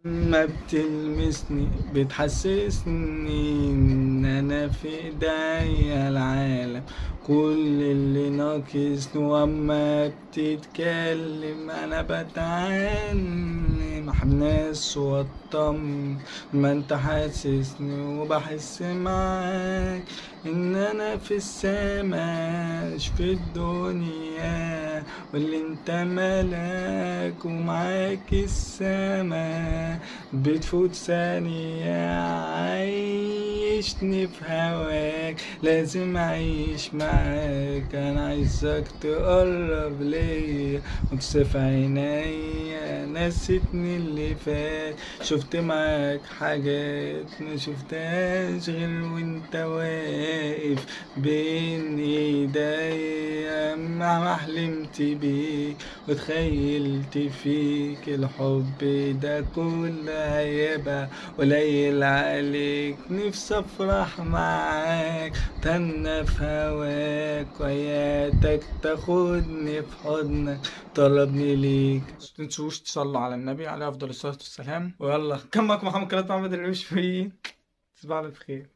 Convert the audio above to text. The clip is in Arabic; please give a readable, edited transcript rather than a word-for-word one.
ما بتلمسني بتحسسني ان انا في ايديا العالم، كل اللي ناقصني واما بتتكلم انا بتعلم ناس واطمن، ما انت حاسسني وبحس معاك ان انا في السما مش في الدنيا، واللي انت ملاك ومعاك السما بتفوت ثانية، عايشني في هواك لازم أعيش معاك، أنا عايزك تقرب ليا وتصف عينيا، نسيتني اللي فات شفت معاك حاجات ما شفتهاش غير وانت واقف بين ايديا، مهما حلمت بيك وتخيلت فيك الحب ده كله هيبقى قليل عليك، نفسي افرح معاك تنى في هواك وياتك تاخدني في حضنك طلبني ليك. متنسوش تصلوا على النبي عليه افضل الصلاه والسلام، ويلا كان معكم محمد كلات محمد المشفي، تصبحوا على خير.